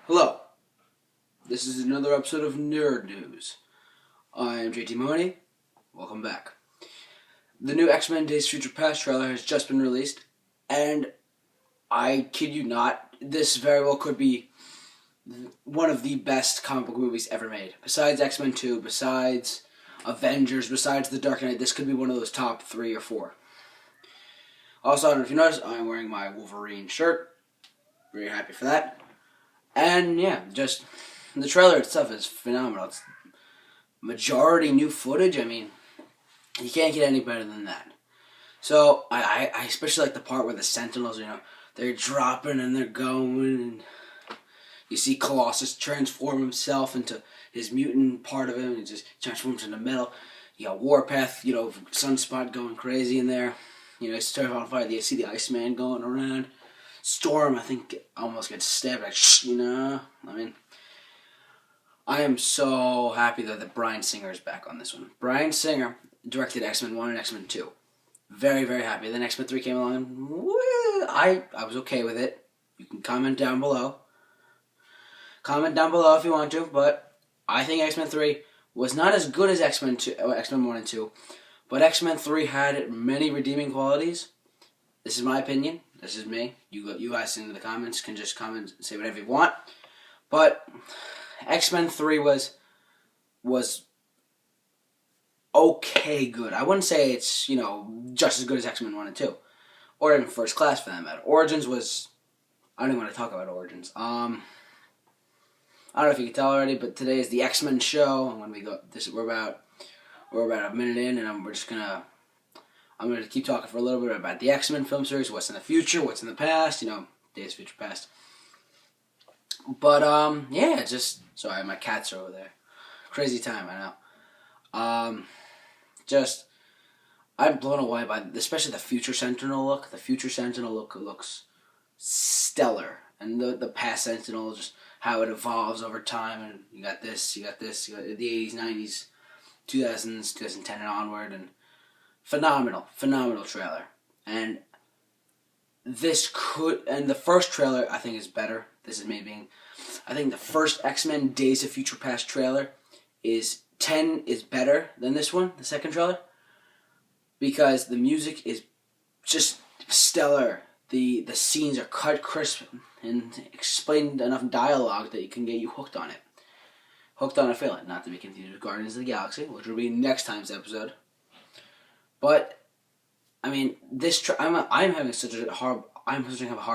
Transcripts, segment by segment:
Hello, this is another episode of Nerd News. I am JT Mahoney. Welcome back. The new X-Men Days Future Past trailer has just been released, and I kid you not, this very well could be one of the best comic book movies ever made. Besides X-Men 2, besides Avengers, besides The Dark Knight, this could be one of those top 3 or 4. Also, I don't know if you noticed, I'm wearing my Wolverine shirt. Very happy for that. And yeah, just the trailer itself is phenomenal. It's majority new footage. I mean, you can't get any better than that. So I especially like the part where the Sentinels, they're dropping and they're going, and you see Colossus transform himself into his mutant part of him, and he just transforms into metal. You got Warpath, Sunspot going crazy in there. It's starting on fire. You see the Iceman going around. Storm, I think, almost gets stabbed. I am so happy that Bryan Singer is back on this one. Bryan Singer directed X-Men 1 and X-Men 2. Very, very happy. Then X-Men 3 came along, and I was okay with it. You can comment down below. Comment down below if you want to, but I think X-Men 3 was not as good as X-Men 1 and 2, but X-Men 3 had many redeeming qualities. This is my opinion. This is me. You guys in the comments can just comment and say whatever you want. But X-Men 3 was okay good. I wouldn't say it's, just as good as X-Men 1 and 2. Or even First Class for that matter. Origins was... I don't even want to talk about Origins. I don't know if you can tell already, but today is the X-Men show. And when we go... We're about a minute in, and I'm going to keep talking for a little bit about the X-Men film series, what's in the future, what's in the past, Days Future Past. But, yeah, just... Sorry, my cats are over there. Crazy time, I know. I'm blown away by, especially the Future Sentinel look. The Future Sentinel look looks stellar. And the past Sentinel, just how it evolves over time, and you got the 80s, 90s, 2000s, 2010 and onward, and phenomenal trailer. And the first trailer I think is better. This is me being, I think the first X-Men Days of Future Past trailer is better than this one, the second trailer, because the music is just stellar. The scenes are cut crisp and explained enough dialogue that you can get you hooked on it. Hooked on a feeling, not to be confused with Guardians of the Galaxy, which will be next time's episode. But I mean, I'm having such a hard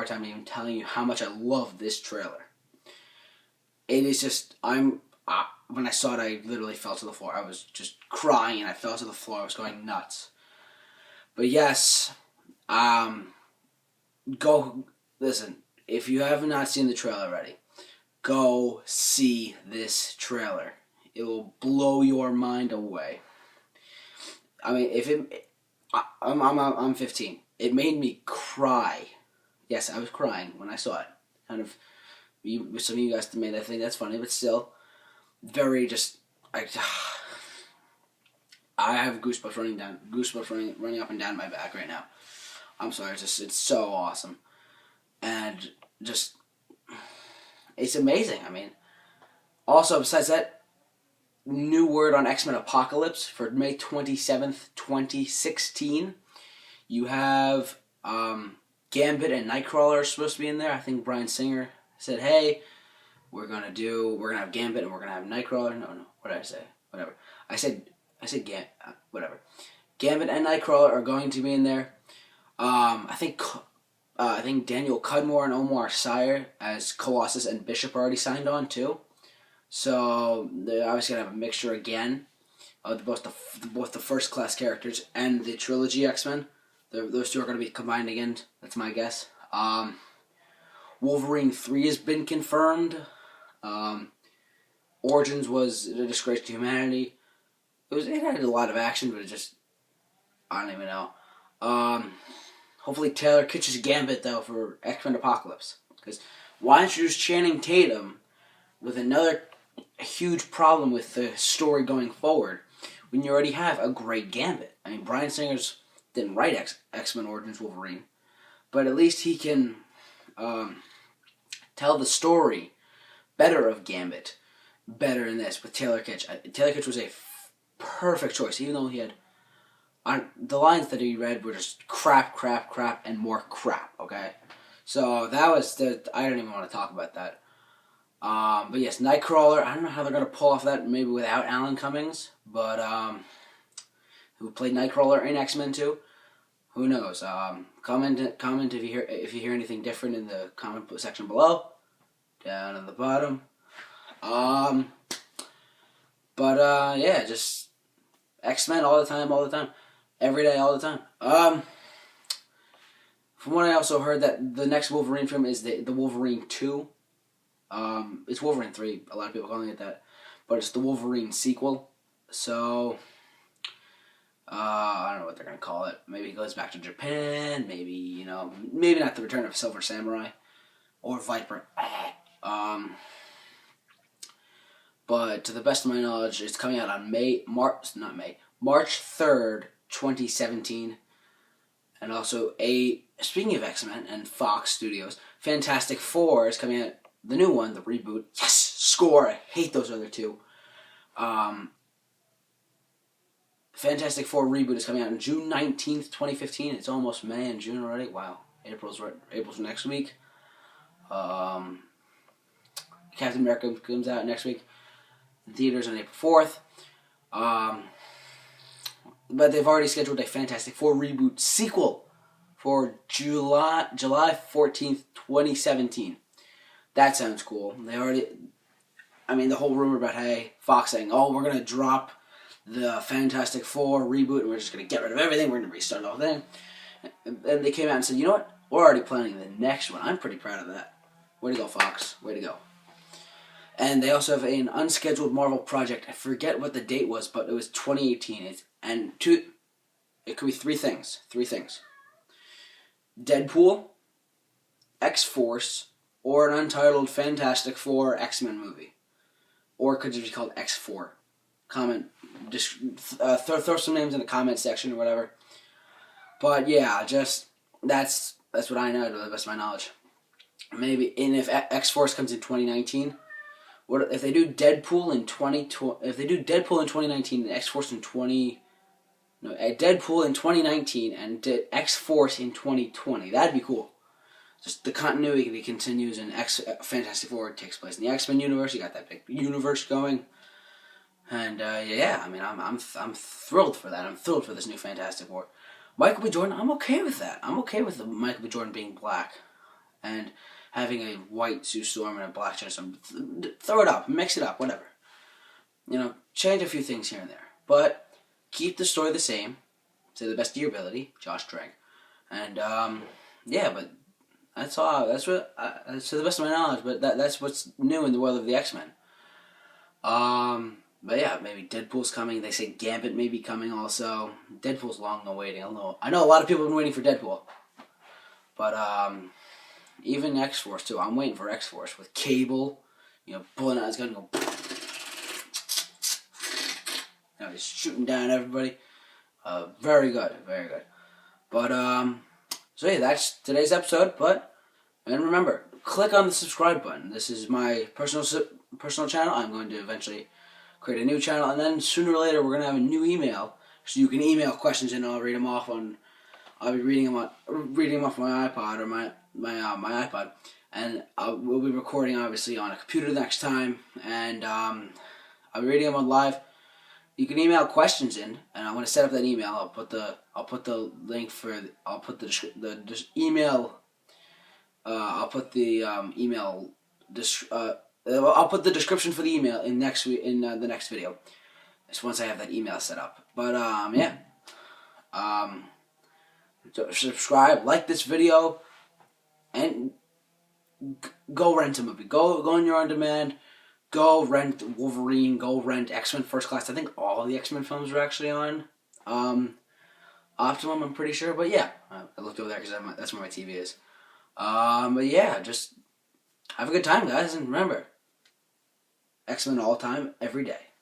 time even telling you how much I love this trailer. It is just when I saw it, I literally fell to the floor. I was just crying and I fell to the floor. I was going nuts. But yes, go listen. If you have not seen the trailer already, go see this trailer. It will blow your mind away. I mean, I'm 15. It made me cry. Yes, I was crying when I saw it. Kind of, some of you guys may think that's funny, but still, very just. I have goosebumps running up and down my back right now. I'm sorry, it's so awesome, and just, it's amazing. I mean, also besides that. New word on X-Men Apocalypse for May 27th, 2016. You have Gambit and Nightcrawler are supposed to be in there. I think Bryan Singer said, hey, we're gonna have Gambit and we're gonna have Nightcrawler. No, what did I say? Whatever. I said whatever. Gambit and Nightcrawler are going to be in there. I think Daniel Cudmore and Omar Sy as Colossus and Bishop are already signed on too. So they're obviously gonna have a mixture again of both the first class characters and the trilogy X-Men. Those two are gonna be combined again. That's my guess. Wolverine 3 has been confirmed. Origins was a disgrace to humanity. It had a lot of action, but I don't even know. Hopefully Taylor catches Gambit though for X-Men Apocalypse, because why introduce Channing Tatum with another huge problem with the story going forward when you already have a great Gambit? I mean, Bryan Singer's didn't write X-Men Origins Wolverine, but at least he can tell the story better of Gambit, better in this with Taylor Kitsch. Taylor Kitsch was a perfect choice, even though he had the lines that he read were just crap, and more crap. Okay, so that was I don't even want to talk about that. But yes, Nightcrawler. I don't know how they're gonna pull off that. Maybe without Alan Cummings, but who played Nightcrawler in X-Men 2. Who knows? Comment if you hear anything different in the comment section below, down at the bottom. Yeah, just X-Men all the time, every day, all the time. From what I also heard, that the next Wolverine film is the Wolverine 2. It's Wolverine 3. A lot of people calling it that, but it's the Wolverine sequel. So I don't know what they're gonna call it. Maybe it goes back to Japan. Maybe maybe not the Return of Silver Samurai or Viper. But to the best of my knowledge, it's coming out on March 3rd, 2017. And also, speaking of X-Men and Fox Studios, Fantastic Four is coming out, the new one, the reboot. Yes! Score! I hate those other two. Fantastic Four reboot is coming out on June 19th, 2015. It's almost May and June already. Wow. April's next week. Captain America comes out next week in theaters on April 4th. But they've already scheduled a Fantastic Four reboot sequel for July 14th, 2017. That sounds cool. The whole rumor about, Fox saying, we're going to drop the Fantastic Four reboot and we're just going to get rid of everything. We're going to restart the whole thing. And they came out and said, you know what? We're already planning the next one. I'm pretty proud of that. Way to go, Fox. Way to go. And they also have an unscheduled Marvel project. I forget what the date was, but it was 2018. It could be three things. Deadpool, X-Force, or an untitled Fantastic Four X-Men movie. Or it could just be called X4. Throw some names in the comment section or whatever. But yeah, that's what I know to the best of my knowledge. Maybe, and if X-Force comes in 2019, if they do Deadpool in 2019 and X-Force in Deadpool in 2019 and X-Force in 2020, that'd be cool. Just the continuity continues and Fantastic Four takes place in the X-Men universe. You got that big universe going, and I'm thrilled for that. I'm thrilled for this new Fantastic Four. Michael B. Jordan, I'm okay with that. I'm okay with Michael B. Jordan being black and having a white Sue Storm and a black Jensen. Throw it up, mix it up, whatever. Change a few things here and there, but keep the story the same to the best of your ability. Josh Trank, and but that's all. That's what to the best of my knowledge. But that's what's new in the world of the X-Men. But yeah, maybe Deadpool's coming. They say Gambit may be coming also. Deadpool's long awaiting. I know a lot of people have been waiting for Deadpool. But even X-Force too. I'm waiting for X-Force with Cable, pulling out his gun and go. He's shooting down everybody. Very good, very good. But so yeah, that's today's episode. And remember, click on the subscribe button. This is my personal channel. I'm going to eventually create a new channel, and then sooner or later we're going to have a new email, so you can email questions in, and I'll read them off I'll be reading them off my iPod or my iPod, and we'll be recording obviously on a computer next time, and I'll be reading them on live. You can email questions in, and I'm going to set up that email. I'll put the link for I'll put the email. I'll put the email. I'll put the description for the email in the next video. Just once I have that email set up. But subscribe, like this video, and go rent a movie. Go on your on demand. Go rent Wolverine. Go rent X-Men First Class. I think all the X-Men films are actually on Optimum. I'm pretty sure. But yeah, I looked over there because that's where my TV is. But yeah, just have a good time, guys, and remember, X-Men all time, every day.